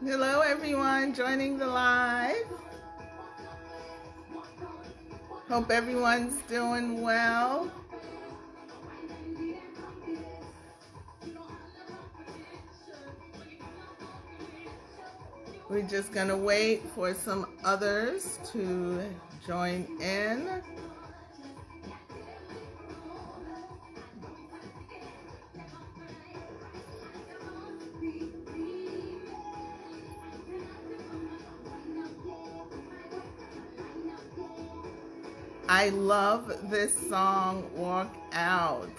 Hello, everyone joining the live. Hope everyone's doing well. We're just going to wait for some others to join in. I love this song, Walk Out.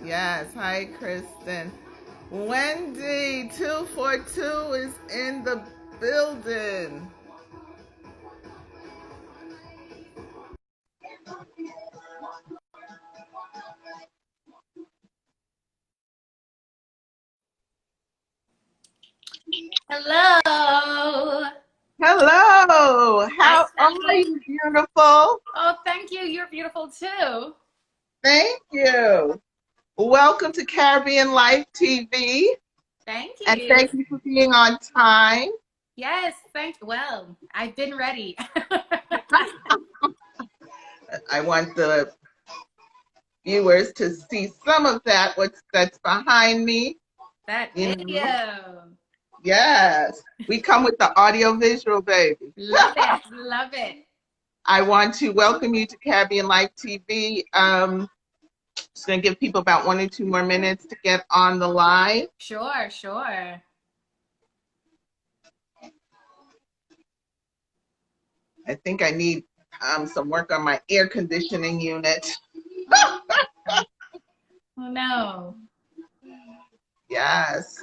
Yes, hi, Kristen. Wendi242 is in the building. Hello. Hello. Hi, How are Shelley. you, beautiful? Oh, thank you. You're beautiful too. Thank you. Welcome to Caribbean Life TV, Thank and you. thank you for being on time. Yes, well, I've been ready. I want the viewers to see some of that's behind me. That You know, video. yes, we come with the audio visual, baby. Love it. Love it. I want to welcome you to Caribbean Life TV. Just going to give people about 1 or 2 more minutes to get on the line. Sure, sure. I think I need some work on my air conditioning unit. Oh, no. Yes.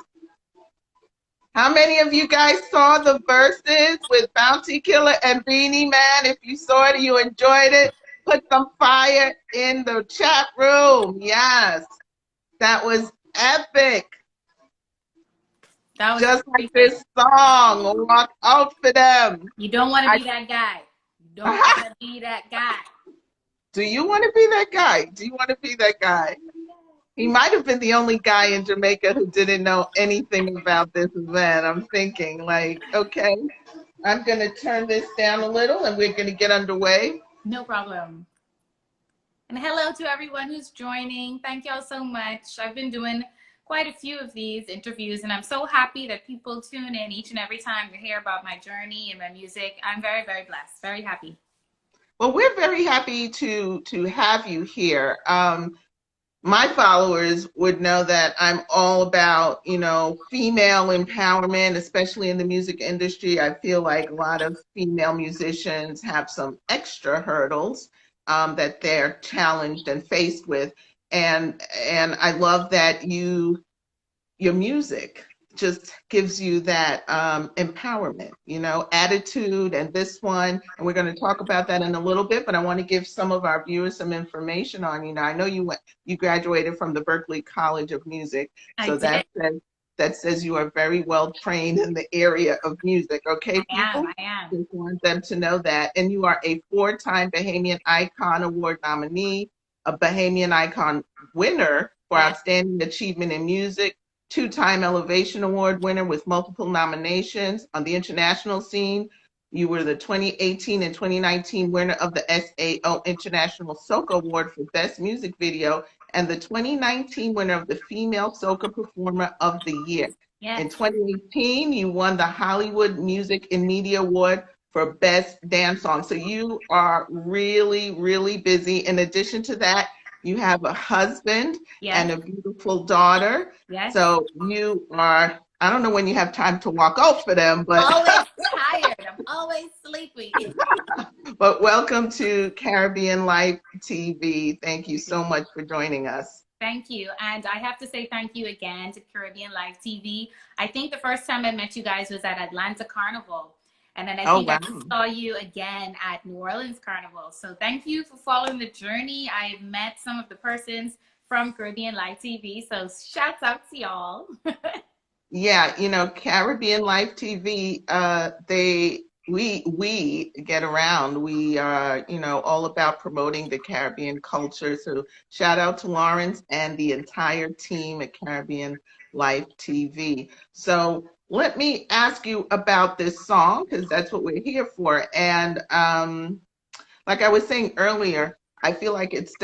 How many of you guys saw the verses with Bounty Killer and Beanie Man? If you saw it, you enjoyed it, put some fire in the chat room. Yes, that was epic. That was Just like everything. this song, Walk Out for Them. You don't want to be that guy. You don't want to be that guy. Do you want to be that guy? Do you want to be that guy? He might have been the only guy in Jamaica who didn't know anything about this event. I'm thinking, like, okay, I'm going to turn this down a little and we're going to get underway. No problem. And hello to everyone who's joining. Thank y'all so much. I've been doing quite a few of these interviews, and I'm so happy that people tune in each and every time to hear about my journey and my music. I'm very, very blessed, very happy. Well, we're very happy to have you here. My followers would know that I'm all about, female empowerment, especially in the music industry. I feel like a lot of female musicians have some extra hurdles that they're challenged and faced with. And I love that your music just gives you that empowerment, attitude. And this one, and we're going to talk about that in a little bit, but I want to give some of our viewers some information on, I know you graduated from the Berklee College of Music, I so did. that says you are very well trained in the area of music. Okay, people? I am. Just want them to know that. And you are a 4-time Bahamian Icon Award nominee, a Bahamian Icon winner for Yes. Outstanding Achievement in Music, 2-time Elevation Award winner with multiple nominations on the international scene. You were the 2018 and 2019 winner of the SAO International Soca Award for Best Music Video and the 2019 winner of the Female Soca Performer of the Year. Yes. In 2018, you won the Hollywood Music and Media Award for Best Dance Song. So you are really, really busy. In addition to that, you have a husband and a beautiful daughter. Yes. So you are, I don't know when you have time to walk out for them, but always tired. I'm always sleepy. But welcome to Caribbean Life TV. Thank you so much for joining us. Thank you. And I have to say thank you again to Caribbean Life TV. I think the first time I met you guys was at Atlanta Carnival. And then I think I saw you again at New Orleans Carnival. So thank you for following the journey. I've met some of the persons from Caribbean Life TV. So shouts out to y'all. Yeah, Caribbean Life TV, we get around. We are, all about promoting the Caribbean culture. So shout out to Lawrence and the entire team at Caribbean Life TV. So let me ask you about this song because that's what we're here for. And like I was saying earlier, I feel like it's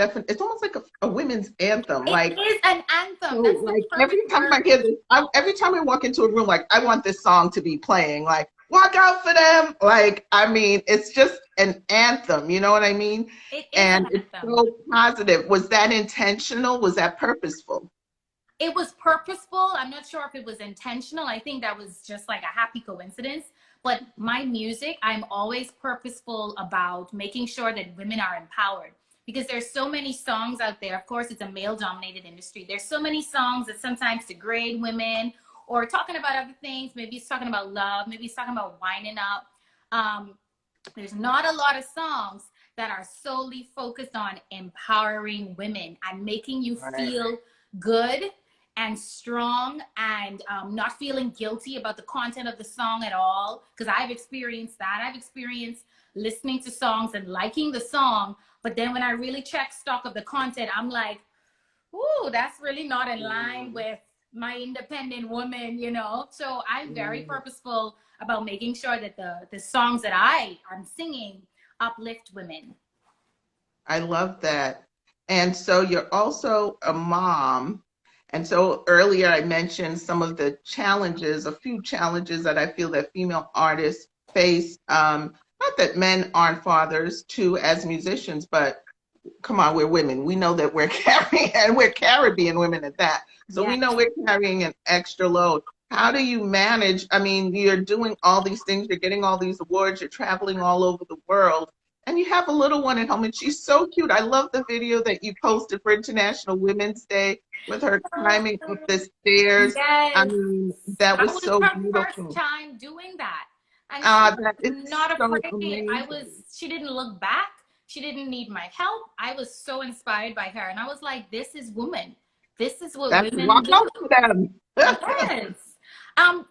almost like a women's anthem. It Like, is an anthem. so, That's the like every perfect time I word. hear this, every time I walk into a room, like I want this song to be playing. Like, walk out for them. Like, I mean, it's just an anthem. You know what I mean? It is an And it's anthem. so positive. Was that intentional? Was that purposeful? It was purposeful. I'm not sure if it was intentional. I think that was just like a happy coincidence. But my music, I'm always purposeful about making sure that women are empowered because there's so many songs out there. Of course, it's a male dominated industry. There's so many songs that sometimes degrade women or talking about other things. Maybe it's talking about love. Maybe it's talking about winding up. Um, there's not a lot of songs that are solely focused on empowering women and making you Right. feel good and strong and not feeling guilty about the content of the song at all. Because I've experienced that. I've experienced listening to songs and liking the song, but then when I really check stock of the content, I'm like, ooh, that's really not in line Mm, with my independent woman, you know? So I'm very mm. purposeful about making sure that the songs that I am singing uplift women. I love that. And so you're also a mom. And so earlier I mentioned some of the challenges, a few challenges that I feel that female artists face. Not that men aren't fathers too as musicians, but come on, we're women. We know that we're carrying, and we're Caribbean women at that. So we Yes. know we're carrying an extra load. How do you manage? I mean, you're doing all these things, you're getting all these awards, you're traveling all over the world, and you have a little one at home, and she's so cute. I love the video that you posted for International Women's Day with her climbing up the stairs. I Yes. mean, that That was was so her first beautiful. time doing that. And she was That is not so afraid. amazing. She didn't look back. She didn't need my help. I was so inspired by her. And I was like, this is woman. This is what That's women walk do. out for them. Yes.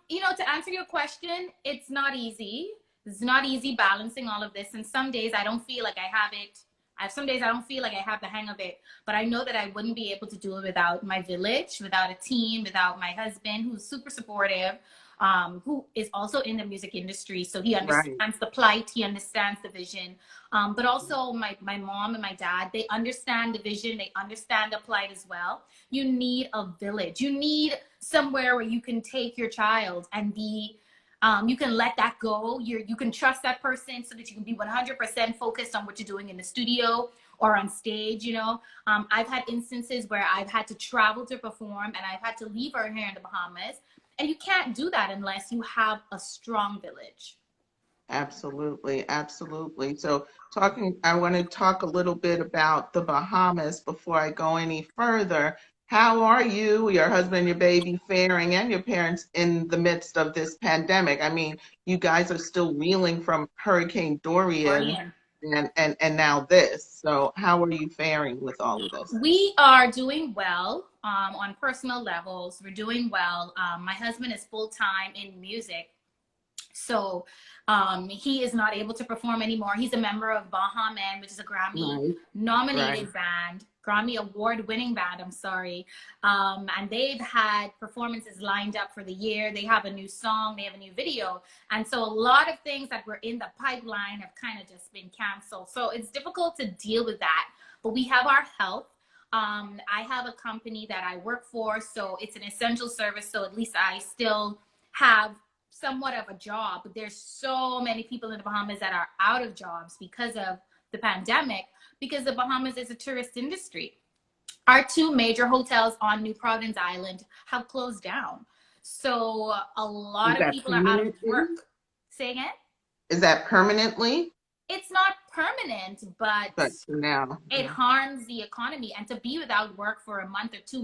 You know, to answer your question, it's not easy. It's not easy balancing all of this. And some days I don't feel like I have it. Some days I don't feel like I have the hang of it. But I know that I wouldn't be able to do it without my village, without a team, without my husband, who's super supportive, who is also in the music industry. So he Right. understands the plight, he understands the vision. But also my mom and my dad, they understand the vision, they understand the plight as well. You need a village. You need somewhere where you can take your child and be you can let that go. You can trust that person so that you can be 100% focused on what you're doing in the studio or on stage. You know, I've had instances where I've had to travel to perform and I've had to leave her here in the Bahamas, and you can't do that unless you have a strong village. Absolutely, absolutely. So I want to talk a little bit about the Bahamas before I go any further. How are you, your husband, your baby faring, and your parents in the midst of this pandemic? I mean, you guys are still reeling from Hurricane Dorian Dorian. and now this. So how are you faring with all of this? We are doing well on personal levels. We're doing well. My husband is full time in music. So he is not able to perform anymore. He's a member of Bahamian, which is a Grammy Right, right, nominated band, Grammy award winning band, I'm sorry. And they've had performances lined up for the year. They have a new song, they have a new video. And so a lot of things that were in the pipeline have kind of just been canceled. So it's difficult to deal with that. But we have our health. I have a company that I work for, so it's an essential service. So at least I still have somewhat of a job, but there's so many people in the Bahamas that are out of jobs because of the pandemic, because the Bahamas is a tourist industry. Our two major hotels on New Providence Island have closed down. So a Is lot of that people are out of permanently? work. Say again? Is that permanently? It's not permanent, but But for now, it yeah. harms the economy. And to be without work for a month or 2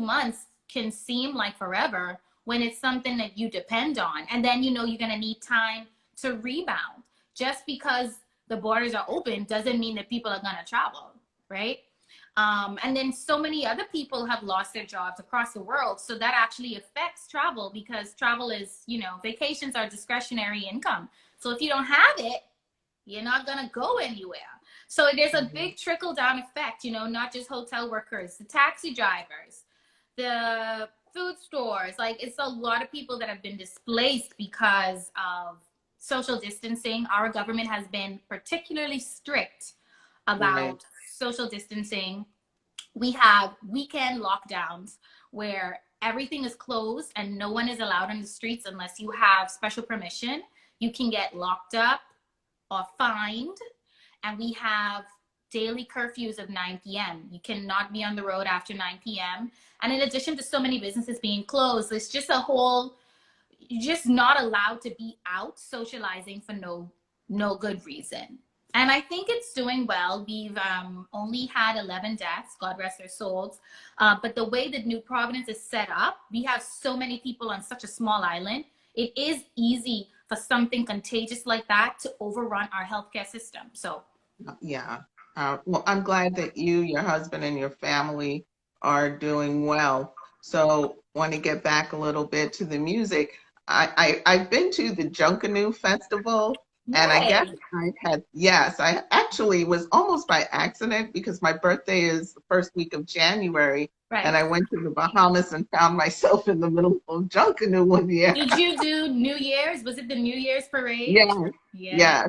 months can seem like forever when it's something that you depend on. And then you know you're gonna need time to rebound. Just because the borders are open doesn't mean that people are gonna travel, right? And then so many other people have lost their jobs across the world. So that actually affects travel because travel is, you know, vacations are discretionary income. So if you don't have it, you're not going to go anywhere. So there's a Mhm. big trickle down effect, you know, not just hotel workers, the taxi drivers, the food stores. Like, it's a lot of people that have been displaced because of social distancing. Our government has been particularly strict Right. about social distancing. We have weekend lockdowns where everything is closed and no one is allowed on the streets unless you have special permission. You can get locked up or fined. And we have daily curfews of 9 p.m. You cannot be on the road after 9 p.m. And in addition to so many businesses being closed, it's just a whole, you're just not allowed to be out socializing for no good reason. And I think it's doing well. We've only had 11 deaths, God rest their souls. But the way that New Providence is set up, we have so many people on such a small island. It is easy for something contagious like that to overrun our healthcare system. So Yeah. Well, I'm glad that you, your husband, and your family are doing well. So, want to get back a little bit to the music. I've been to the Junkanoo Festival, and I guess yay. yes, I actually was almost by accident because my birthday is the first week of January, and Right. I went to the Bahamas and found myself in the middle of Junkanoo one year. Did you do New Year's? Was it the New Year's parade? Yeah, Yeah. yeah,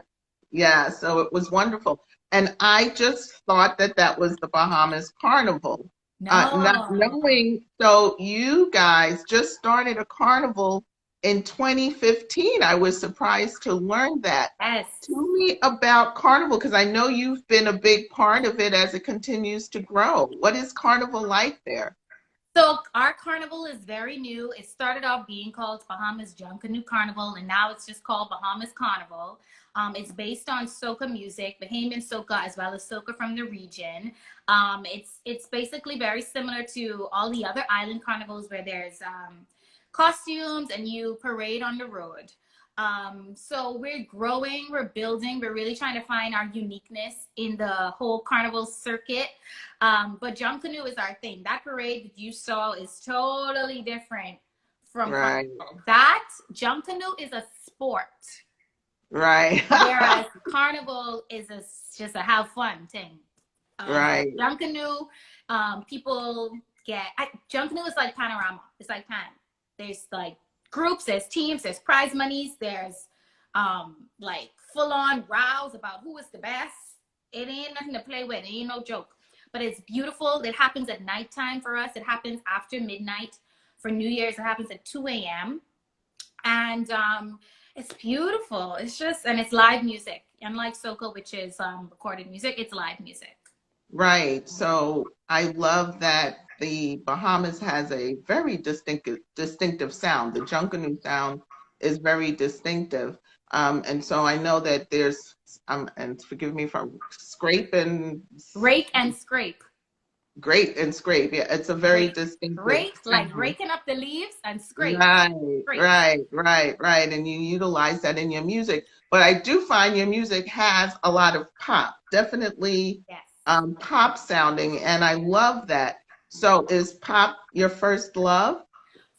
yeah. So it was wonderful. And I just thought that that was the Bahamas Carnival. Not No. knowing, so you guys just started a carnival in 2015. I was surprised to learn that. Yes. Tell me about Carnival, because I know you've been a big part of it as it continues to grow. What is Carnival like there? So our carnival is very new. It started off being called Bahamas Junkanoo Carnival, and now it's just called Bahamas Carnival. It's based on soca music, Bahamian soca, as well as soca from the region. It's basically very similar to all the other island carnivals where there's costumes and you parade on the road. So we're growing, we're building, we're really trying to find our uniqueness in the whole carnival circuit. But jump canoe is our thing. That parade that you saw is totally different from Right, carnival. That jump canoe is a sport, right, whereas carnival is just a have fun thing. right, Jump canoe, people jump canoe is like panorama. It's like pan. There's like groups, there's teams, there's prize monies, there's like full on rows about who is the best. It ain't nothing to play with. It ain't no joke. But it's beautiful. It happens at nighttime for us. It happens after midnight. For New Year's, it happens at 2 a.m. And it's beautiful. It's just, and it's live music. Unlike soca, which is recorded music, it's live music. right. So I love that the Bahamas has a very distinctive sound. The Junkanoo sound is very distinctive. And so I know that there's, and forgive me for scraping, Rake and scrape. great and scrape. Yeah, it's a very Rake, distinctive rake, like sound. raking up the leaves, and scrape. Right, Scrape. right. And you utilize that in your music. But I do find your music has a lot of pop, definitely Yes. pop sounding, and I love that. So is pop your first love?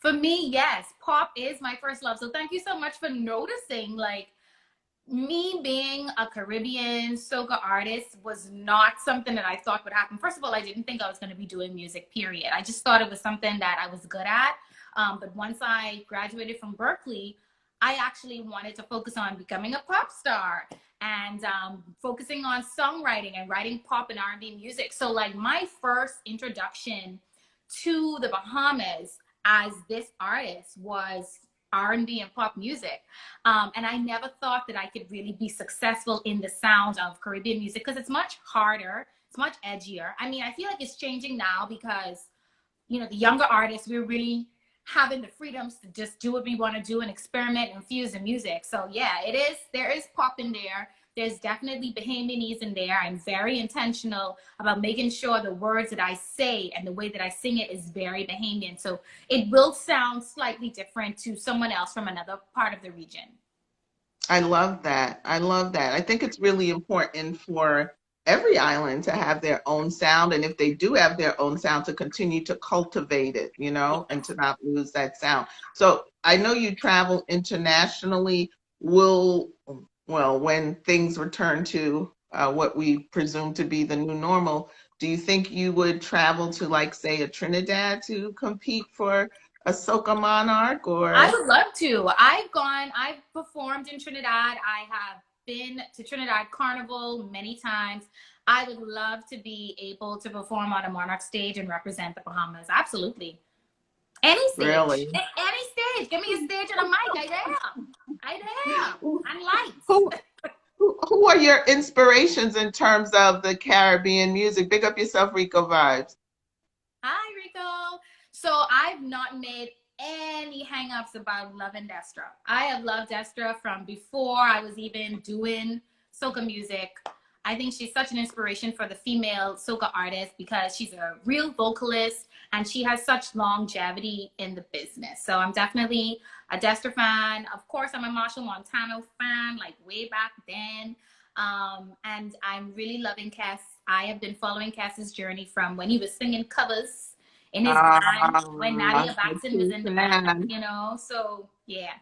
For me, yes, pop is my first love. So thank you so much for noticing. Like, me being a Caribbean soca artist was not something that I thought would happen. First of all, I didn't think I was going to be doing music, period. I just thought it was something that I was good at. But once I graduated from Berkeley, I actually wanted to focus on becoming a pop star and focusing on songwriting and writing pop and R&B music. So like my first introduction to the Bahamas as this artist was R&B and pop music. And I never thought that I could really be successful in the sound of Caribbean music because it's much harder, it's much edgier. I mean, I feel like it's changing now because, you know, the younger artists, we're really having the freedoms to just do what we want to do and experiment and fuse the music. So yeah, there is pop in there. There's definitely Bahamianese in there. I'm very intentional about making sure the words that I say and the way that I sing it is very Bahamian. So it will sound slightly different to someone else from another part of the region. I love that. I love that. I think it's really important for every island to have their own sound, and if they do have their own sound, to continue to cultivate it, you know, and to not lose that sound. So I know you travel internationally. Well, when things return to what we presume to be the new normal, do you think you would travel to, like, say, a Trinidad to compete for a soca monarch, I or? would love to. I've performed in Trinidad. I have been to Trinidad Carnival many times. I would love to be able to perform on a Monarch stage and represent the Bahamas. Absolutely. Any stage. Really? Any stage. Give me a stage and a mic. I there. I there. And Who, lights. who are your inspirations in terms of the Caribbean music? Big up yourself, Rico Vibes. Hi, Rico. So I've not made any hangups about loving Destra. I have loved Destra from before I was even doing soca music. I think she's such an inspiration for the female soca artist because she's a real vocalist and she has such longevity in the business. So I'm definitely a Destra fan. Of course, I'm a Marshall Montano fan, like way back then. And I'm really loving Cass. I have been following Cass's journey from when he was singing covers in his band, when Nadia The Batson was true in the band, fan. you know? So, yeah.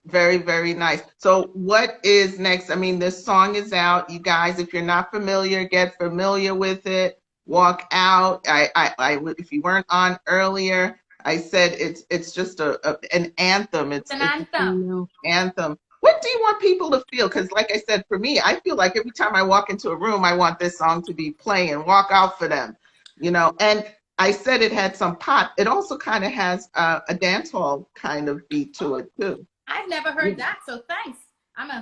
Very, very nice. So what is next? I mean, this song is out. You guys, if you're not familiar, get familiar with it. Walk out. If you weren't on earlier, I said it's just an anthem. It's an It's a anthem. female anthem. What do you want people to feel? Because like I said, for me, I feel like every time I walk into a room, I want this song to be playing. Walk out for them, you know. And I said it had some pop. It also kind of has a dance hall kind of beat to it too. I've never heard that, so thanks.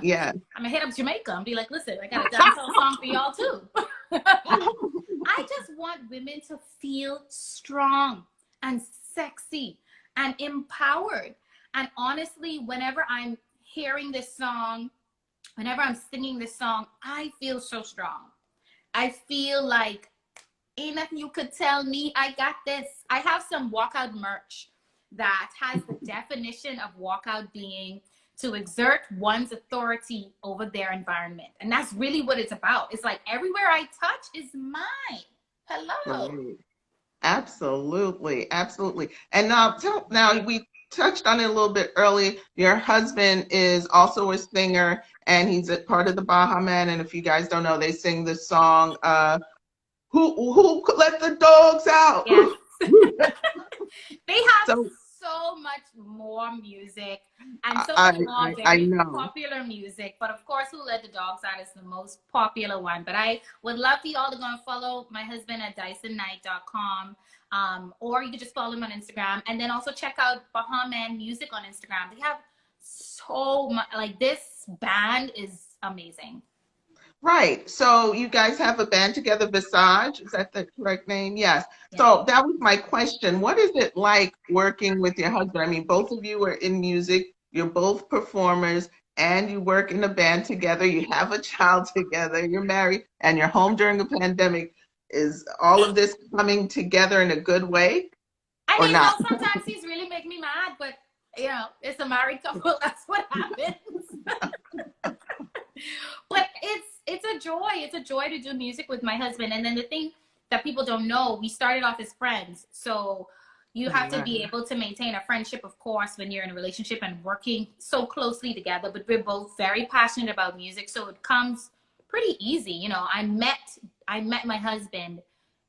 Yeah. I'm gonna hit up Jamaica and be like, listen, I got a dancehall song for y'all too. I just want women to feel strong and sexy and empowered. And honestly, whenever I'm hearing this song, whenever I'm singing this song, I feel so strong. I feel like ain't nothing you could tell me. I got this. I have some walkout merch that has the definition of walkout being to exert one's authority over their environment. And that's really what it's about. It's like everywhere I touch is mine. Hello. Right. Absolutely. Absolutely. And now we touched on it a little bit earlier. Your husband is also a singer and he's a part of the Baha Men. And if you guys don't know, they sing the song who let the dogs out? Yes. They have So so much more music and so I, many more I very know. popular music. But of course, Who Let the Dogs Out is the most popular one. But I would love for you all to go and follow my husband at DysonKnight.com. Or you could just follow him on Instagram. And then also check out Bahamian Music on Instagram. They have so much, like this band is amazing. Right. So you guys have a band together, Visage. Is that the correct name? Yes. Yeah. So that was my question. What is it like working with your husband? I mean, both of you are in music. You're both performers and you work in a band together. You have a child together. You're married and you're home during a pandemic. Is all of this coming together in a good way I or mean, not? sometimes he's really making me mad, but it's a married couple. That's what happens. But it's a joy. It's a joy to do music with my husband. And then the thing that people don't know, we started off as friends. So you have to be able to maintain a friendship, of course, when you're in a relationship and working so closely together. But we're both very passionate about music, so it comes pretty easy. I met my husband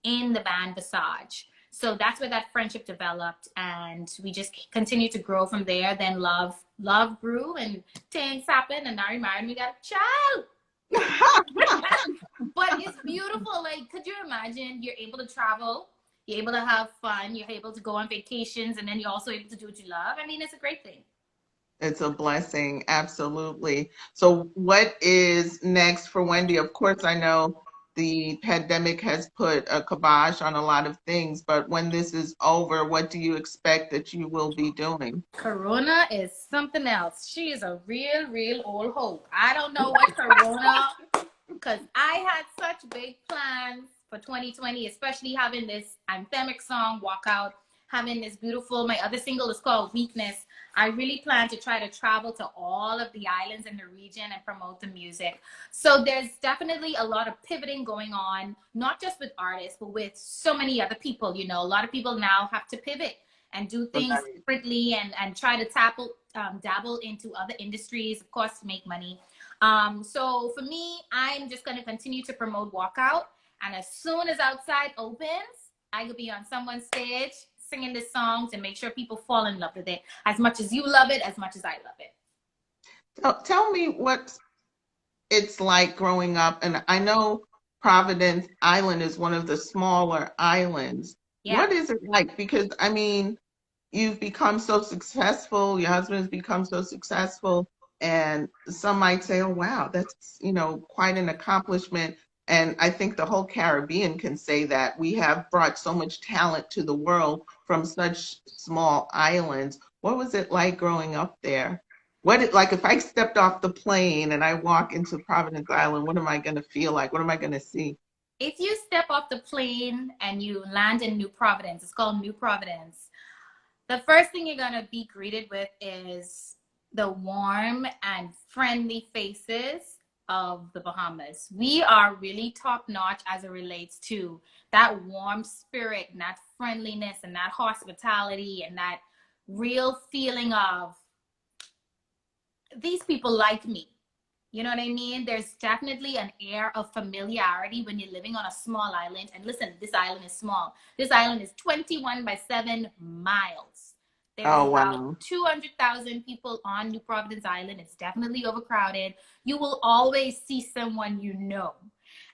in the band Visage. So that's where that friendship developed, and we just continued to grow from there. Then love grew, and things happened, and now we're married, and we got a child. But it's beautiful. Like, could you imagine? You're able to travel, you're able to have fun, you're able to go on vacations, and then you're also able to do what you love. I mean, it's a great thing. It's a blessing, absolutely. So what is next for Wendy? Of course, I know the pandemic has put a kibosh on a lot of things, but when this is over, what do you expect that you will be doing? Corona is something else. She is a real old hope. I don't know what Corona, because I had such big plans for 2020, especially having this anthemic song, Walk Out, having this beautiful, my other single is called Weakness. I really plan to try to travel to all of the islands in the region and promote the music. So there's definitely a lot of pivoting going on, not just with artists, but with so many other people. A lot of people now have to pivot and do things differently and try to dabble into other industries, of course, to make money. So for me, I'm just going to continue to promote Walkout. And as soon as outside opens, I could be on someone's stage singing this song to make sure people fall in love with it as much as you love it, as much as I love it. Tell me what it's like growing up, and I know Providence Island is one of the smaller islands. Yeah. What is it like? Because I mean, you've become so successful, your husband's become so successful, and some might say, oh, wow, that's, quite an accomplishment. And I think the whole Caribbean can say that. We have brought so much talent to the world from such small islands. What was it like growing up there? Like if I stepped off the plane and I walk into Providence Island, what am I going to feel like? What am I going to see? If you step off the plane and you land in New Providence, it's called New Providence, the first thing you're going to be greeted with is the warm and friendly faces of the Bahamas. We are really top notch as it relates to that warm spirit and that friendliness and that hospitality and that real feeling of these people like me. You know what I mean? There's definitely an air of familiarity when you're living on a small island. And listen, this island is small. This island is 21 by 7 miles. There's about 200,000 people on New Providence Island. It's definitely overcrowded. You will always see someone you know.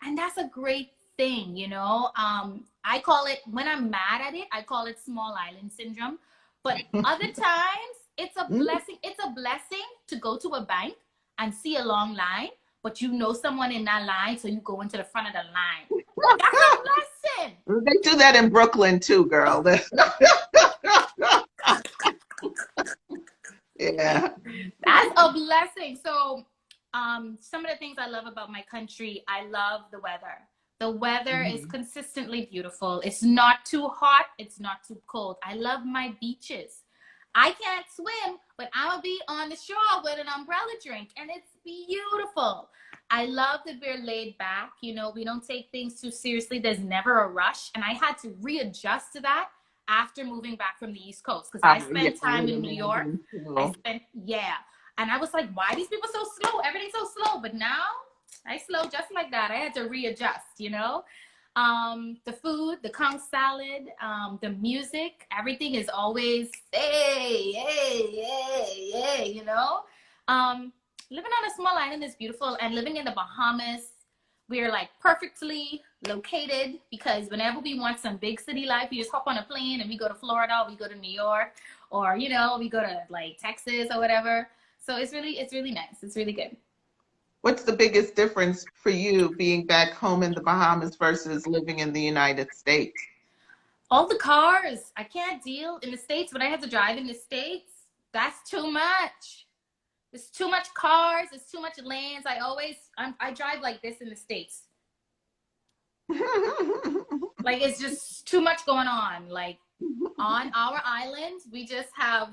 And that's a great thing, I call it, when I'm mad at it, I call it small island syndrome. But other times, it's a blessing. It's a blessing to go to a bank and see a long line, but you know someone in that line, so you go into the front of the line. That's a blessing. They do that in Brooklyn too, girl. Yeah. That's a blessing. So some of the things I love about my country, I love the weather. The weather is consistently beautiful. It's not too hot. It's not too cold. I love my beaches. I can't swim, but I'm going to be on the shore with an umbrella drink, and it's beautiful. I love that we're laid back. We don't take things too seriously. There's never a rush, and I had to readjust to that after moving back from the East Coast, because I spent time in New York. And I was like, why are these people so slow? Everything's so slow. But now I slow just like that. I had to readjust, the food, the conch salad, the music, everything is always, hey, hey, hey, hey, living on a small island is beautiful, and living in the Bahamas, we're like perfectly located, because whenever we want some big city life, we just hop on a plane and we go to Florida, we go to New York, or, we go to like Texas or whatever. So it's really nice. It's really good. What's the biggest difference for you being back home in the Bahamas versus living in the United States? All the cars. I can't deal in the States. When I had to drive in the States, that's too much. There's too much cars. There's too much lanes. I drive like this in the States. Like, it's just too much going on. Like, on our island, we just have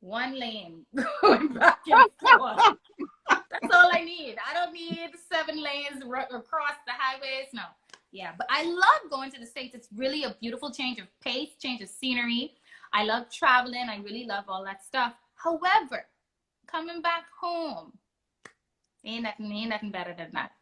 one lane going back and forth. That's all I need. I don't need 7 lanes across the highways. No. Yeah, but I love going to the States. It's really a beautiful change of pace, change of scenery. I love traveling. I really love all that stuff. However, coming back home, ain't nothing better than that.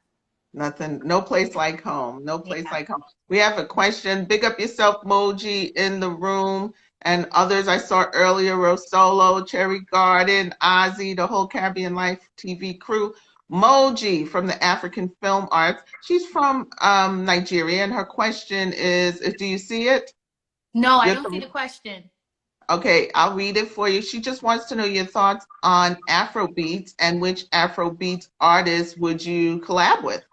Nothing, no place like home. No place like home. We have a question. Big up yourself, Moji, in the room. And others I saw earlier, Rosolo, Cherry Garden, Ozzy, the whole Caribbean Life TV crew. Moji from the African Film Arts. She's from Nigeria, and her question is, do you see it? No, I don't see the question. Okay, I'll read it for you. She just wants to know your thoughts on Afrobeats and which Afrobeats artists would you collab with?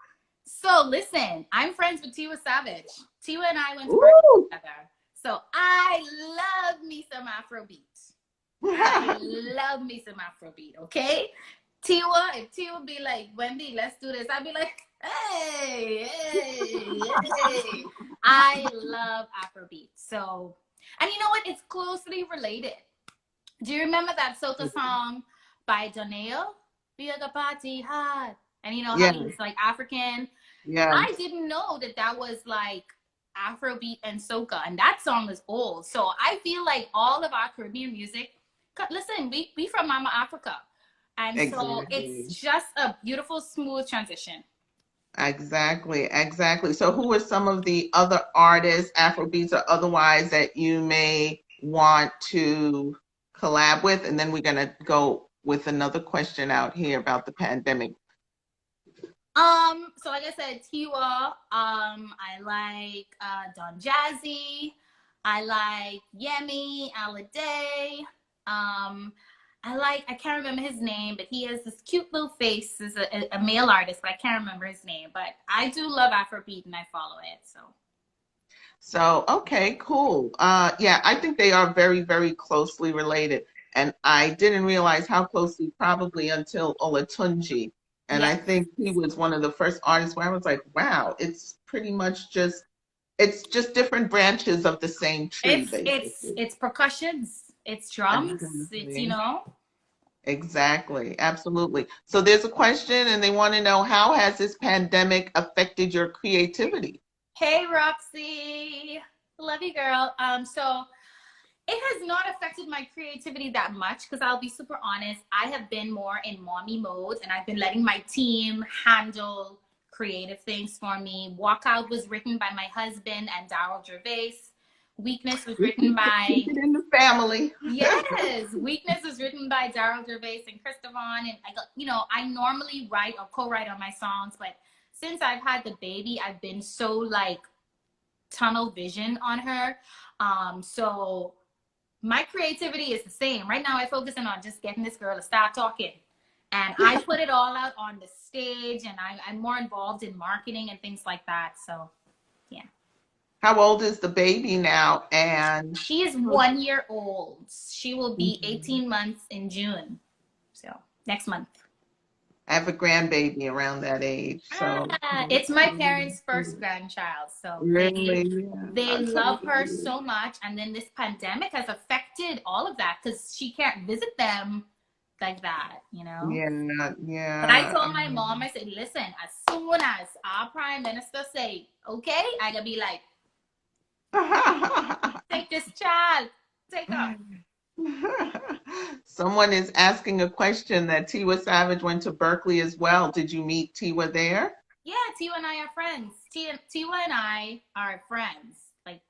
So listen, I'm friends with Tiwa Savage. Tiwa and I went to work together. So I love me some Afrobeat. I love me some Afrobeat, okay? Tiwa, if Tiwa be like, Wendy, let's do this, I'd be like, hey. I love Afrobeat. So, and you know what? It's closely related. Do you remember that soca song by Donale? Be a party hard. And how he's like African. Yeah. I didn't know that was like Afrobeat and soca, and that song is old. So I feel like all of our Caribbean music, listen, we from Mama Africa, and so it's just a beautiful, smooth transition. Exactly, exactly. So who are some of the other artists, Afrobeats or otherwise, that you may want to collab with? And then we're gonna go with another question out here about the pandemic. So like I said, Tiwa, I like Don Jazzy, I like Yemi Alade, I can't remember his name, but he has this cute little face. Is a male artist, but I can't remember his name. But I do love Afrobeat and I follow it. So, okay, cool. Yeah, I think they are very, very closely related. And I didn't realize how closely probably until Olatunji. And Yeah, I think he was one of the first artists where I was like, wow, it's just different branches of the same tree, basically. it's percussions, it's drums, it's Exactly. Exactly. Absolutely. So there's a question and they want to know, how has this pandemic affected your creativity? Hey Roxy, love you, girl. So it has not affected my creativity that much because I'll be super honest. I have been more in mommy mode and I've been letting my team handle creative things for me. Walkout was written by my husband and Daryl Gervais. Weakness was We written keep by, it in the family. yes, Weakness was written by Daryl Gervais and Christophan. And I normally write or co-write on my songs, but since I've had the baby, I've been so like tunnel vision on her. So my creativity is the same. Right now, I'm focusing on just getting this girl to stop talking. And I put it all out on the stage, and I'm more involved in marketing and things like that. So, yeah. How old is the baby now? And She is 1 year old. She will be Mhm. 18 months in June. So, next month. I have a grandbaby around that age. So It's my parents' first grandchild. So, really, yeah, they that's so love her cute. so much. And then this pandemic has affected all of that because she can't visit them like that. Yeah, But I yeah. told my mom, I said, listen, as soon as our prime minister say, okay, I gotta be like, take this child, take her. Someone is asking a question that Tiwa Savage went to Berkeley as well. Did you meet Tiwa there? Yeah, Tiwa and I are friends. Tiwa and I are friends. Like,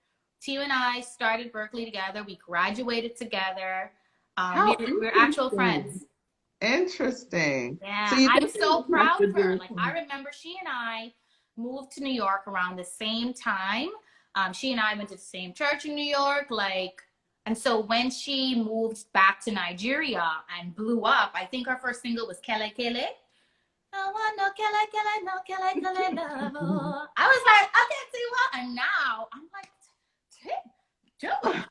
Tiwa and I started Berkeley together. We graduated together. How We're actual interesting. friends. Interesting. So Yeah, you I'm think so it has proud to of her. do Like, with I remember she and I moved to New York around the same time. She and I went to the same church in New York. And so when she moved back to Nigeria and blew up, I think her first single was Kele Kele. I want no Kele Kele, no Kele Kele love. Oh. I was like, okay, Tiwa. And now I'm like, do it.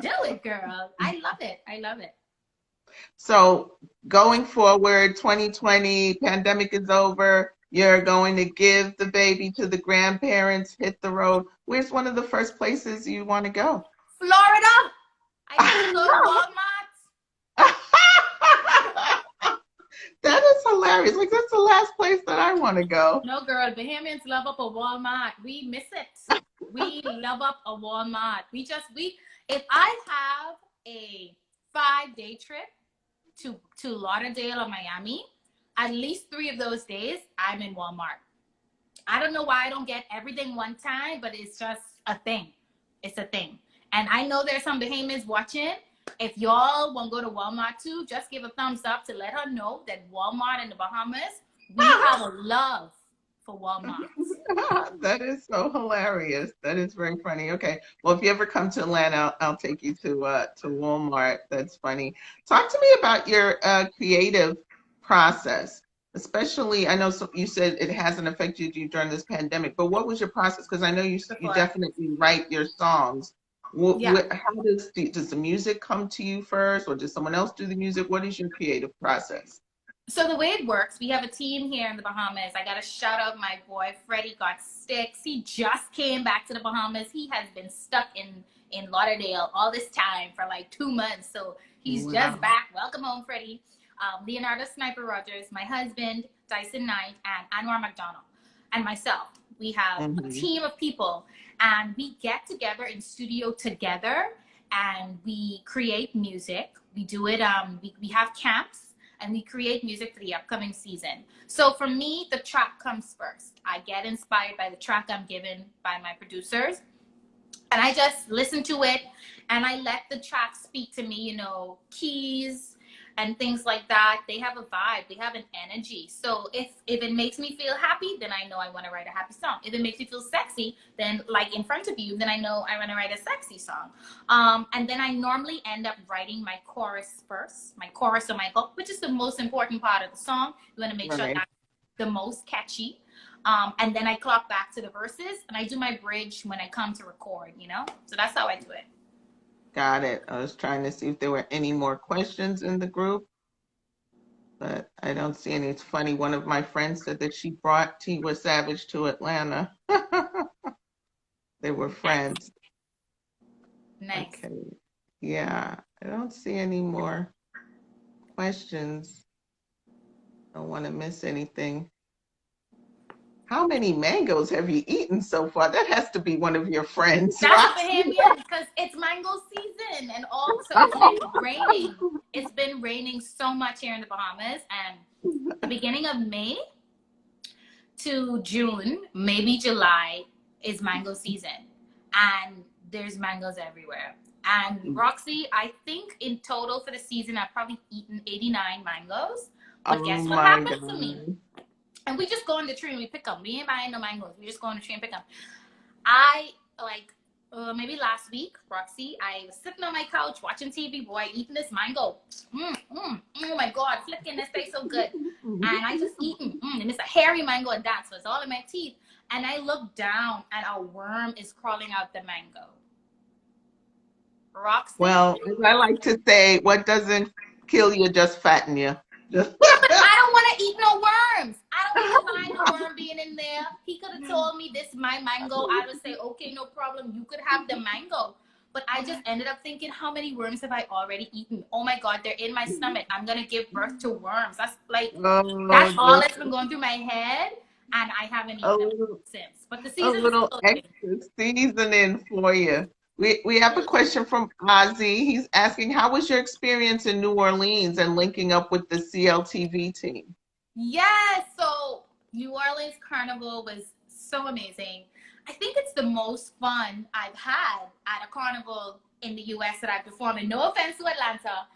Do it, girl. I love it. I love it. So going forward, 2020, pandemic is over. You're going to give the baby to the grandparents, hit the road. Where's one of the first places you want to go? Florida. I got to go to Walmart. That is hilarious. Like that's the last place that I want to go. No, girl, Bahamians love up a Walmart. We miss it. We love up a Walmart. If I have a 5-day trip to Lauderdale or Miami, at least 3 of those days, I'm in Walmart. I don't know why I don't get everything one time, but it's just a thing. It's a thing. And I know there's some Bahamians watching. If y'all want to go to Walmart too, just give a thumbs up to let her know that Walmart in the Bahamas, we have a love for Walmart. That is so hilarious. That is very funny. Okay. Well, if you ever come to Atlanta, I'll take you to Walmart. That's funny. Talk to me about your creative process, especially I know you said it hasn't affected you during this pandemic, but what was your process? Because I know you Before. definitely write your songs. Yeah. How does the music come to you first, or does someone else do the music? What is your creative process? So the way it works, we have a team here in the Bahamas. I got to shout out my boy Freddie got sticks. He just came back to the Bahamas. He has been stuck in Lauderdale all this time for like 2 months. So he's just Wow. back. Welcome home, Freddie. Leonardo Sniper Rogers, my husband Dyson Knight, and Anwar McDonald, and myself. We have a Hmm. team of people, and we get together in studio together, and we create music. We do it. We have camps. and we create music for the upcoming season. So for me, the track comes first. I get inspired by the track I'm given by my producers, and I just listen to it, and I let the track speak to me, you know, keys and things like that. They have a vibe, they have an energy. So if it makes me feel happy, then I know I want to write a happy song. If it makes me feel sexy, then like in front of you, then I know I want to write a sexy song. And then I normally end up writing my chorus first, my chorus or my hook, which is the most important part of the song. You want to make sure that's the most catchy. And then I clock back to the verses, and I do my bridge when I come to record, you know? So that's how I do it. Got it. I was trying to see if there were any more questions in the group, but I don't see any. It's funny. One of my friends said that she brought Tiwa Savage to Atlanta. They were friends. Nice. Okay. Yeah, I don't see any more questions. Don't want to miss anything. How many mangoes have you eaten so far? That has to be one of your friends, That's right? Bahamian, because it's mango season, and also it's been raining. It's been raining so much here in the Bahamas, and the beginning of May to June, maybe July, is mango season, and there's mangoes everywhere. And Roxy, I think in total for the season, I've probably eaten 89 mangoes. But Oh guess what my happened to me? God. And we just go on the tree and we pick them. We ain't buying no mangoes. We just go on the tree and pick them. I like maybe last week, Roxy, I was sitting on my couch watching TV, boy, eating this mango. Oh my God, flicking, this tastes so good. And I just eating, and it's a hairy mango and that, so it's all in my teeth. And I look down and a worm is crawling out the mango. Roxy. Well, as I like to say, what doesn't kill you just fatten you. Just Yeah, but I don't want to eat no worms. I don't even mind the worm being in there. He could have told me this is my mango. I would say, okay, no problem. You could have the mango. But I just ended up thinking, how many worms have I already eaten? Oh my God, they're in my stomach. I'm going to give birth to worms. That's like, that's all that's been going through my head. And I haven't eaten them since. But the a season is little still here. extra seasoning for you. We have a question from Ozzy. He's asking, how was your experience in New Orleans and linking up with the CLTV team? Yes, so New Orleans Carnival was so amazing. I think it's the most fun I've had at a carnival in the US that I've performed in. No offense to Atlanta.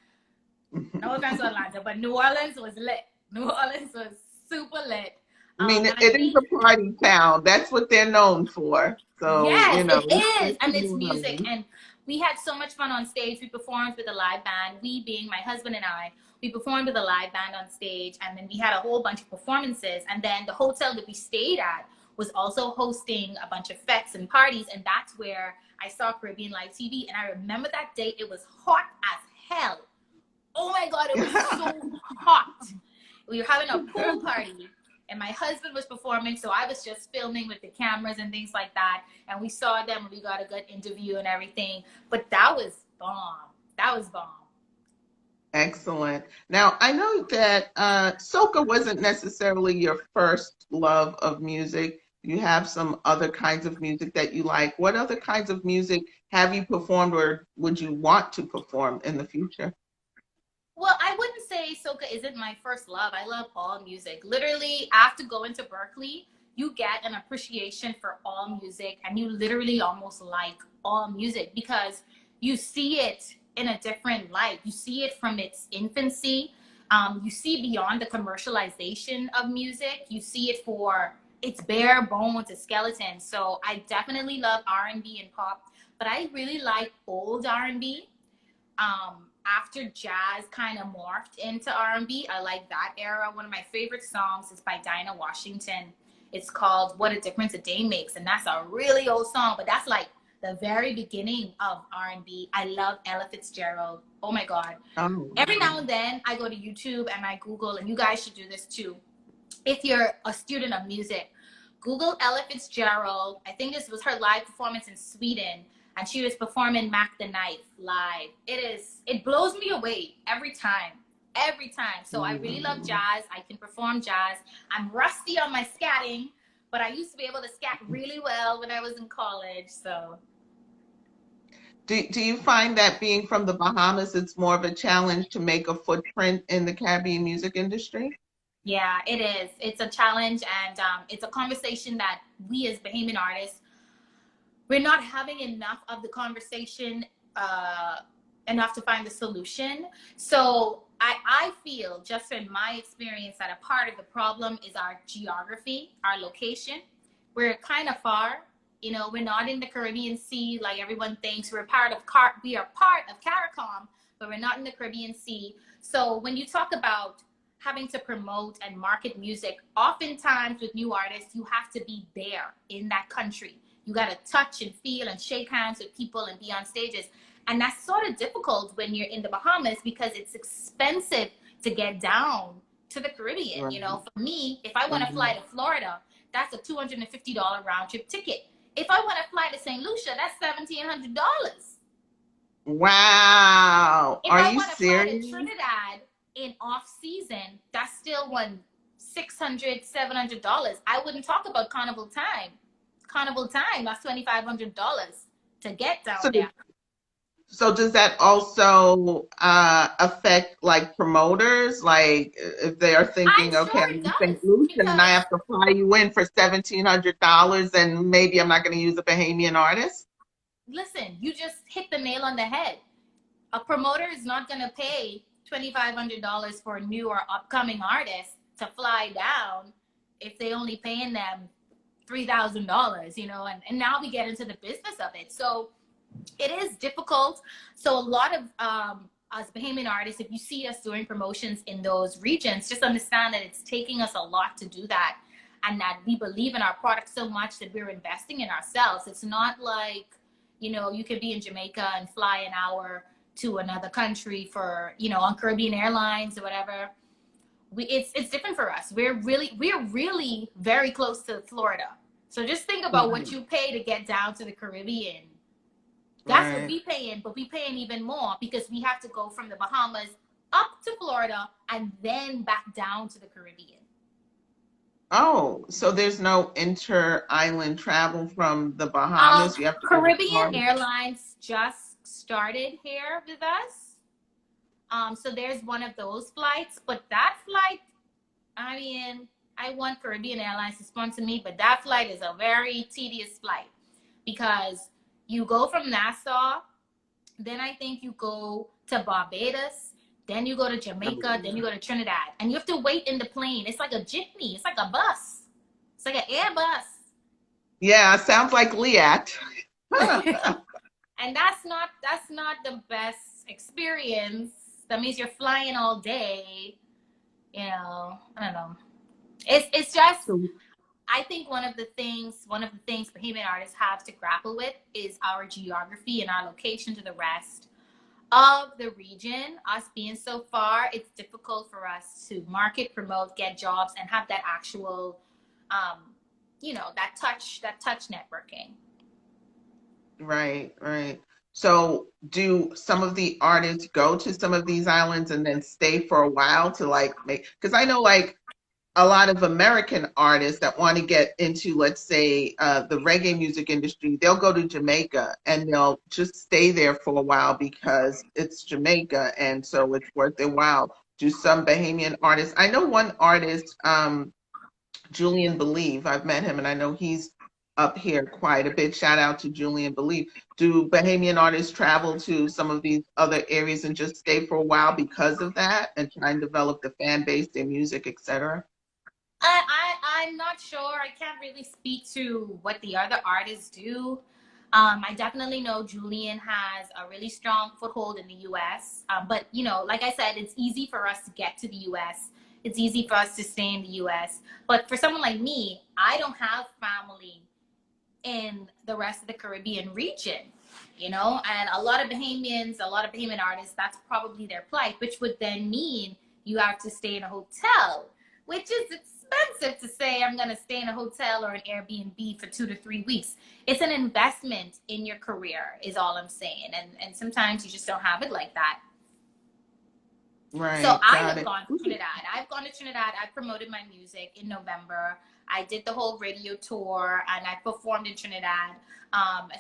No offense to Atlanta, but New Orleans was lit. New Orleans was super lit. I mean, And I it is think, a party town. That's what they're known for. So, yes, you know, it is. And it's New music. Orleans. And we had so much fun on stage. We performed with a live band. We being my husband and I, we performed with a live band on stage. And then we had a whole bunch of performances. And then the hotel that we stayed at was also hosting a bunch of fetes and parties. And that's where I saw Caribbean Live TV. And I remember that day, it was hot as hell. Oh my God, it was so hot. We were having a pool party. And my husband was performing, so I was just filming with the cameras and things like that. And we saw them, and we got a good interview and everything. But that was bomb. That was bomb. Excellent. Now, I know that soca wasn't necessarily your first love of music. You have some other kinds of music that you like. What other kinds of music have you performed or would you want to perform in the future? Well, I wouldn't say soca isn't my first love. I love all music. Literally, after going to Berkeley, you get an appreciation for all music, and you literally almost like all music because you see it in a different light. You see it from its infancy. You see beyond the commercialization of music. You see it for its bare bones, its skeleton. So I definitely love R&B and pop, but I really like old R&B. After jazz kind of morphed into R&B, I like that era. One of my favorite songs is by Dinah Washington. It's called What a Difference a Day Makes, and that's a really old song, but that's like the very beginning of R&B. I love Ella Fitzgerald. Oh my God. Every now and then I go to YouTube and I Google, and you guys should do this too. If you're a student of music, Google Ella Fitzgerald. I think this was her live performance in Sweden, and she was performing Mac the Knife live. It blows me away every time. Every time. So I really love jazz. I can perform jazz. I'm rusty on my scatting, but I used to be able to scat really well when I was in college. So Do you find that being from the Bahamas, it's more of a challenge to make a footprint in the Caribbean music industry? Yeah, it is. It's a challenge, and it's a conversation that we as Bahamian artists, we're not having enough of the conversation, uh, enough to find the solution. So I feel, just in my experience, that a part of the problem is our geography, our location. We're kind of far. You know, we're not in the Caribbean Sea like everyone thinks. We are part of CARICOM, but we're not in the Caribbean Sea. So when you talk about having to promote and market music, oftentimes with new artists, you have to be there in that country. You got to touch and feel and shake hands with people and be on stages. And that's sort of difficult when you're in the Bahamas because it's expensive to get down to the Caribbean. Right. You know, for me, if I want to fly to Florida, that's a $250 round trip ticket. If I want to fly to St. Lucia, that's $1,700. Wow. If Are I you want to fly to serious? Trinidad in off season, that's still $600, $700. I wouldn't talk about Carnival time. Carnival time, that's $2,500 to get down So, there. so does that also affect like promoters? Like if they are I'm thinking, okay, sure I'm it in St. does Lucia and I because, have to fly you in for $1,700 and maybe I'm not going to use a Bahamian artist? listen, you just hit the nail on the head. A promoter is not going to pay $2,500 for a new or upcoming artist to fly down if they only paying them $3,000, you know, and now we get into the business of it. So it is difficult. So a lot of us Bahamian artists, if you see us doing promotions in those regions, just understand that it's taking us a lot to do that, and that we believe in our product so much that we're investing in ourselves. It's not like, you know, you could be in Jamaica and fly an hour to another country for, you know, on Caribbean Airlines or whatever. It's different for us. We're really very close to Florida. So just think about what Right. you pay to get down to the Caribbean. That's what Right. we paying, but we paying even more because we have to go from the Bahamas up to Florida and then back down to the Caribbean. Oh, so there's no inter-island travel from the Bahamas. You have to go to Caribbean Florida. Airlines just started here with us. So there's one of those flights, but that flight, I mean, I want Caribbean Airlines to sponsor me, but that flight is a very tedious flight because you go from Nassau, then I think you go to Barbados, then you go to Jamaica, then you go to Trinidad, and you have to wait in the plane. It's like a jitney, it's like a bus, it's like an Airbus. Yeah, sounds like Liat. And that's not the best experience. That means you're flying all day. You know, I don't know. It's just, I think one of the things Bahamian artists have to grapple with is our geography and our location to the rest of the region. Us being so far, it's difficult for us to market, promote, get jobs, and have that actual, um, that touch networking. Right, right. So do some of the artists go to some of these islands and then stay for a while to like make, because I know like a lot of American artists that want to get into, let's say, the reggae music industry, they'll go to Jamaica and they'll just stay there for a while because it's Jamaica and so it's worth their while. Do some Bahamian artists? I know one artist, Julian Believe. I've met him and I know he's up here quite a bit. Shout out to Julian Believe. Do Bahamian artists travel to some of these other areas and just stay for a while because of that and try and develop the fan base, their music, etc.? I'm not sure. I can't really speak to what the other artists do. I definitely know Julian has a really strong foothold in the U.S. But you know, like I said, it's easy for us to get to the U.S. It's easy for us to stay in the U.S. But for someone like me, I don't have family in the rest of the Caribbean region, you know, and a lot of Bahamian artists, that's probably their plight, which would then mean you have to stay in a hotel, which is expensive to say I'm going to stay in a hotel or an Airbnb for 2 to 3 weeks. It's an investment in your career is all I'm saying. And sometimes you just don't have it like that. So Right, I got have it. gone to Trinidad. I've gone to Trinidad. I promoted my music in November. I did the whole radio tour and I performed in Trinidad.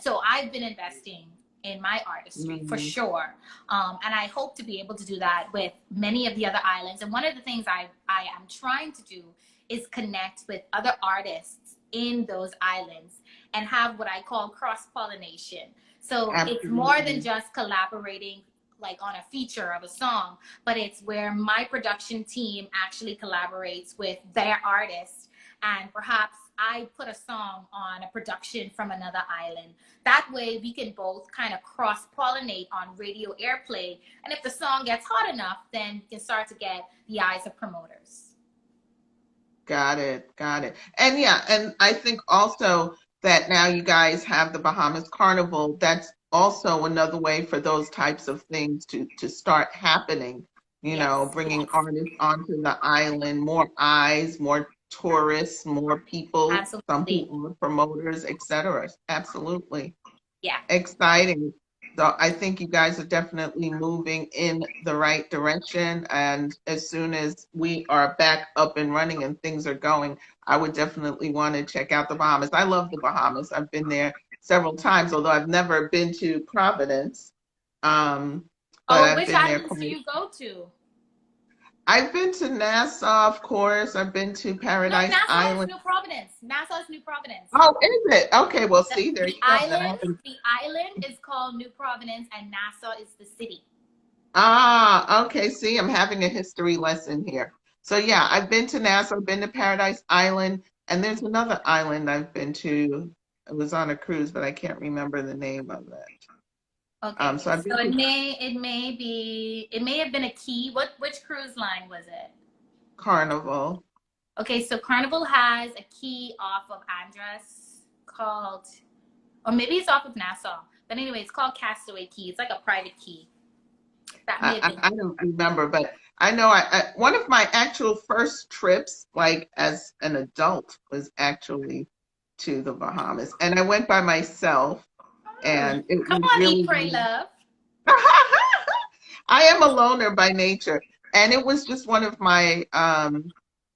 So I've been investing in my artistry, for sure. And I hope to be able to do that with many of the other islands. And one of the things I am trying to do is connect with other artists in those islands and have what I call cross-pollination. So it's more than just collaborating like on a feature of a song, but it's where my production team actually collaborates with their artist, and perhaps I put a song on a production from another island. That way we can both kind of cross-pollinate on radio airplay, and if the song gets hot enough, then you can start to get the eyes of promoters. Got it. And yeah, and I think also that now you guys have the Bahamas Carnival. That's also another way for those types of things to start happening, you know, bringing artists onto the island, more eyes, more tourists, more people, some people, promoters, etc. Absolutely. Yeah. Exciting. So I think you guys are definitely moving in the right direction. And as soon as we are back up and running and things are going, I would definitely want to check out the Bahamas. I love the Bahamas. I've been there several times, although I've never been to Providence. Which islands do you go to? I've been to Nassau, of course. I've been to Paradise Island. Nassau is New Providence. Oh, is it? Okay, well, see, there you go. The island is called New Providence, and Nassau is the city. Ah, okay. See, I'm having a history lesson here. So yeah, I've been to Nassau, been to Paradise Island, and there's another island I've been to. It was on a cruise, but I can't remember the name of it. Okay, so it may have been a key. Which cruise line was it? Carnival. Okay, so Carnival has a key off of Andros called, or maybe it's off of Nassau. But anyway, it's called Castaway Key. It's like a private key. I don't remember, but I know one of my actual first trips, like as an adult, was actually to the Bahamas, and I went by myself. And it come was on, really, eat, pray, love. I am a loner by nature, and it was just one of my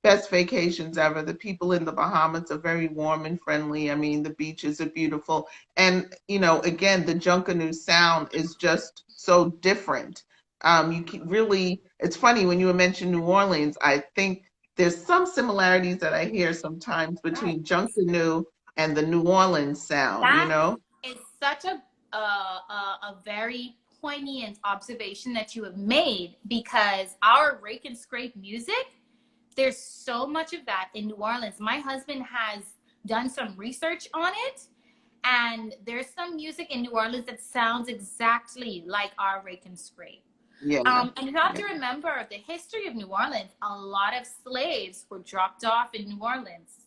best vacations ever. The people in the Bahamas are very warm and friendly. I mean, the beaches are beautiful, and you know, again, the Junkanoo sound is just so different. You can really, it's funny when you mention New Orleans. I think there's some similarities that I hear sometimes between Junkanoo and the New Orleans sound. You know. It's such a very poignant observation that you have made, because our rake and scrape music, there's so much of that in New Orleans. My husband has done some research on it, and there's some music in New Orleans that sounds exactly like our rake and scrape. Yeah. And you have to remember the history of New Orleans. A lot of slaves were dropped off in New Orleans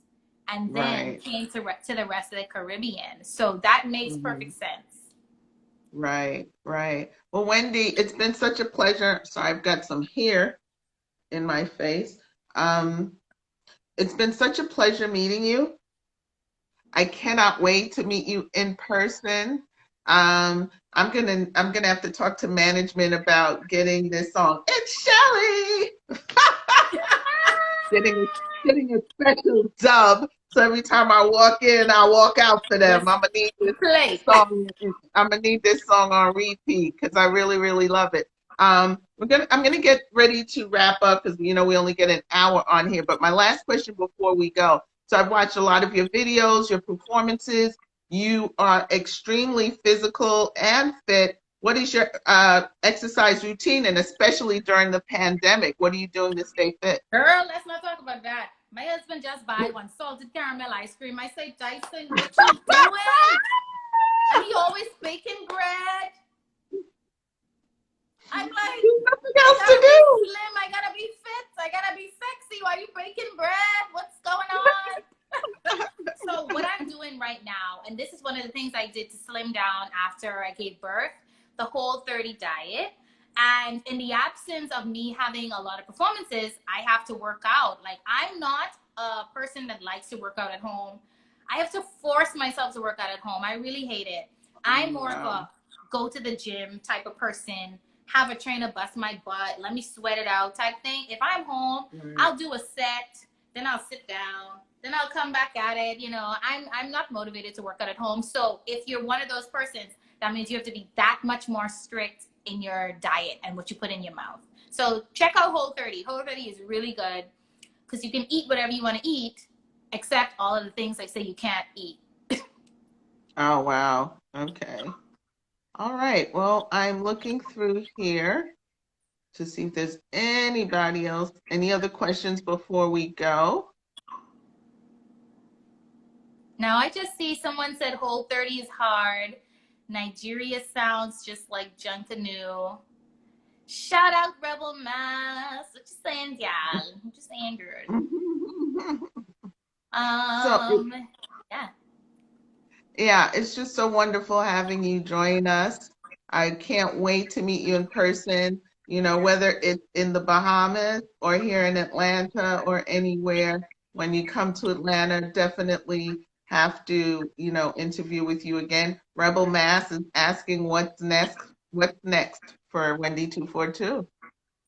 and then came to the rest of the Caribbean. So that makes perfect sense. Right. Well, Wendy, it's been such a pleasure. So I've got some hair in my face. It's been such a pleasure meeting you. I cannot wait to meet you in person. I'm gonna have to talk to management about getting this song. It's Shelley. Getting a special dub, so every time I walk in, I walk out for them. I'm gonna need this song. I'm gonna need this song on repeat because I really, really love it. I'm gonna get ready to wrap up because you know we only get an hour on here. But my last question before we go. So I've watched a lot of your videos, your performances. You are extremely physical and fit. What is your exercise routine, and especially during the pandemic? What are you doing to stay fit? Girl, let's not talk about that. My husband just bought one salted caramel ice cream. I say, Dyson, what you doing? And he always baking bread. I'm like, nothing else to do. Slim, I gotta be fit. I gotta be sexy. Why are you baking bread? What's going on? So what I'm doing right now, and this is one of the things I did to slim down after I gave birth, the Whole30 diet. And in the absence of me having a lot of performances, I have to work out. Like, I'm not a person that likes to work out at home. I have to force myself to work out at home. I really hate it. I'm more of a go to the gym type of person, have a trainer bust my butt, let me sweat it out type thing. If I'm home, I'll do a set, then I'll sit down, then I'll come back at it. You know, I'm not motivated to work out at home. So if you're one of those persons that means you have to be that much more strict in your diet and what you put in your mouth. So check out Whole30. Whole30 is really good because you can eat whatever you want to eat, except all of the things they say you can't eat. Oh, wow. Okay. All right. Well, I'm looking through here to see if there's anybody else. Any other questions before we go? Now, I just see someone said Whole30 is hard. Nigeria sounds just like Junkanoo. Shout out Rebel Mass. What you saying, y'all? What you saying, girl? So, Yeah. yeah, it's just so wonderful having you join us. I can't wait to meet you in person, you know, whether it's in the Bahamas or here in Atlanta or anywhere. When you come to Atlanta, definitely have to, you know, interview with you again. Rebel Mass is asking what's next for Wendi242.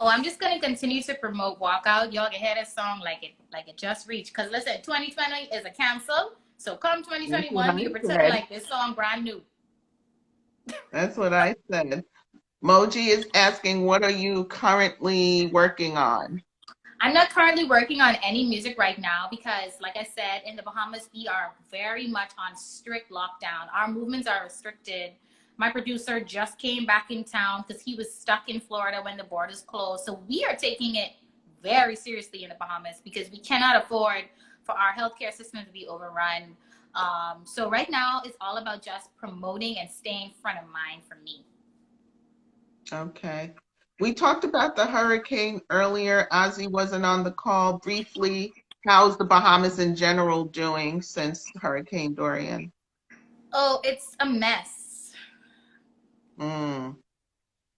Oh, I'm just gonna continue to promote Walkout. Y'all can hear this song like it just reached. Cause listen, 2020 is a cancel. So come That's what 2021, I we can pretend said. like this song brand new. That's what I said. Moji is asking, what are you currently working on? I'm not currently working on any music right now because, like I said, in the Bahamas, we are very much on strict lockdown. Our movements are restricted. My producer just came back in town because he was stuck in Florida when the borders closed. So we are taking it very seriously in the Bahamas because we cannot afford for our healthcare system to be overrun. So right now, it's all about just promoting and staying front of mind for me. Okay. We talked about the hurricane earlier. Ozzy wasn't on the call. Briefly, how's the Bahamas in general doing since Hurricane Dorian? Oh, it's a mess. Mm,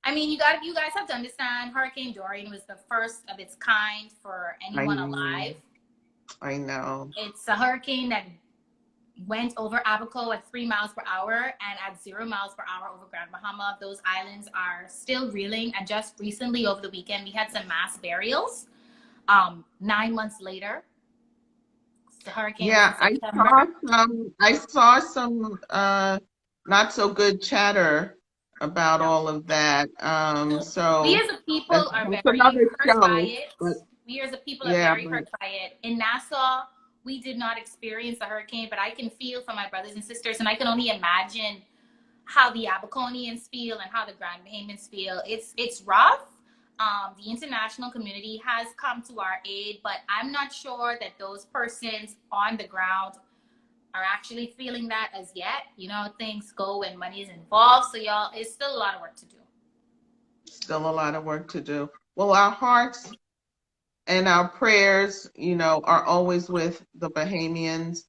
I mean, you guys have to understand, Hurricane Dorian was the first of its kind for I anyone alive. I know. It's a hurricane that went over Abaco at 3 miles per hour and at 0 miles per hour over Grand Bahama. Those islands are still reeling. And just recently over the weekend, we had some mass burials. 9 months later, the hurricane was in Yeah, September. I saw some not so good chatter about Yeah. all of that. We So as a that's, people are that's very another hurt by show. it. But We as a people are yeah, very hurt by it. In Nassau, we did not experience the hurricane, but I can feel for my brothers and sisters, and I can only imagine how the Abaconians feel and how the Grand Bahamians feel. It's rough. The international community has come to our aid, but I'm not sure that those persons on the ground are actually feeling that as yet. You know, things go when money is involved. So y'all, it's still a lot of work to do. still a lot of work to do. Well, our hearts and our prayers, you know, are always with the Bahamians.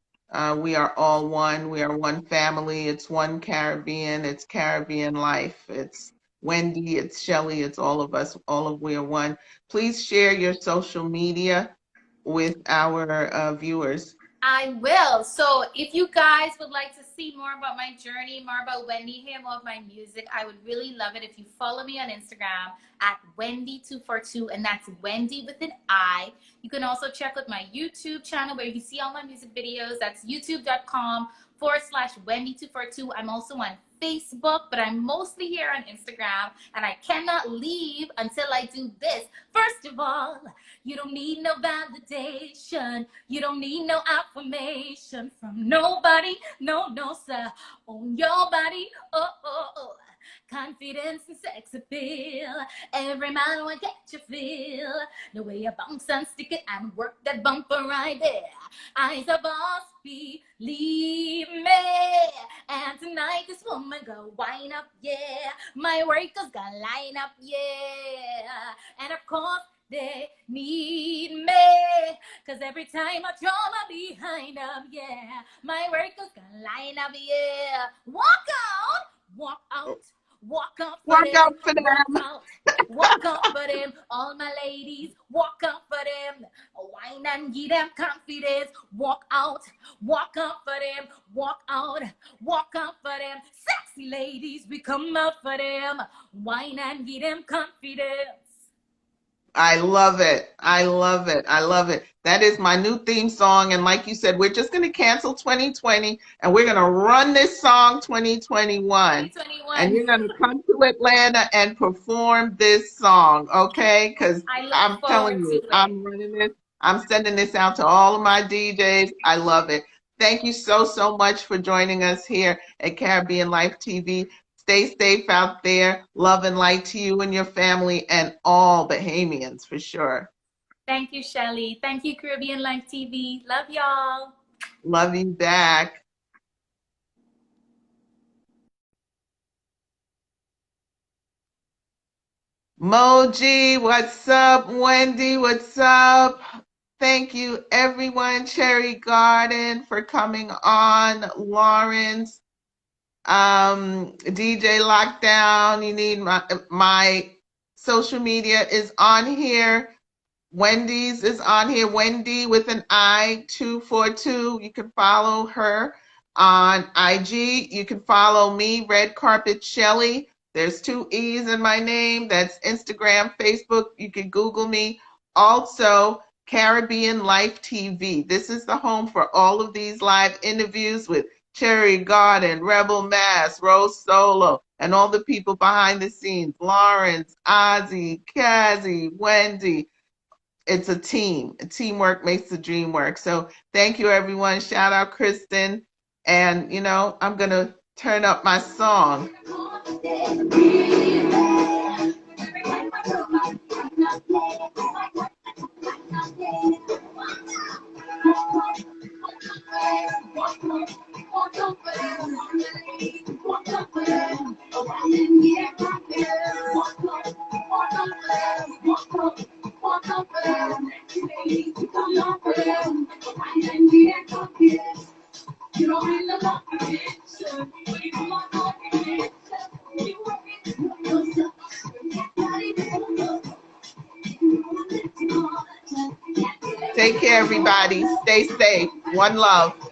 We are all one. We are one family. It's one Caribbean. It's Caribbean life. It's Wendi. It's Shelley. It's all of us. All of we are one. Please share your social media with our viewers. I will. So if you guys would like to see more about my journey, more about Wendi, hear more of my music, I would really love it if you follow me on Instagram at Wendi242, and that's Wendi with an I. You can also check out my YouTube channel where you can see all my music videos. That's youtube.com/Wendi242. I'm also on Facebook, but I'm mostly here on Instagram, and I cannot leave until I do this. First of all, you don't need no validation. You don't need no affirmation from nobody. No, no, sir. Own your body. Oh, oh, oh. Confidence and sex appeal. Every man will get you feel. The way you bounce and stick it and work that bumper right there. I's a boss, believe me. And tonight this woman go wind up, yeah. My workers gonna line up, yeah. And of course, they need me, cause every time I draw my behind them, yeah, my workers gonna line up, yeah. Walk out for Work them, out for them. walk out for them, all my ladies, walk out for them, wine and give them confidence, walk out for them, walk out for them, sexy ladies, we come out for them, wine and give them confidence. I love it. I love it. I love it. That is my new theme song. And like you said, we're just going to cancel 2020 and we're going to run this song 2021. And 2021. you're going to come to Atlanta and perform this song, okay? Because I look I'm telling forward to you, it. I'm running this. I'm sending this out to all of my DJs. I love it. Thank you so, so much for joining us here at Caribbean Life TV. Stay safe out there. Love and light to you and your family and all Bahamians for sure. Thank you, Shelley. Thank you, Caribbean Life TV. Love y'all. Love you back. Moji, what's up? Wendy, what's up? Thank you, everyone. Cherry Garden for coming on. Lawrence, DJ Lockdown. You need my social media is on here. Wendy's is on here. Wendy with an I 242. You can follow her on IG. You can follow me, Red Carpet Shelley. There's 2 E's in my name. That's Instagram, Facebook. You can Google me. Also, Caribbean Life TV. This is the home for all of these live interviews with Cherry Garden, Rebel Mass, Rose Solo, and all the people behind the scenes. Lawrence, Ozzy, Kazi, Wendy. It's a team. Teamwork makes the dream work. So thank you, everyone. Shout out Kristen. And, you know, I'm going to turn up my song. Take care, everybody. Stay safe. One love.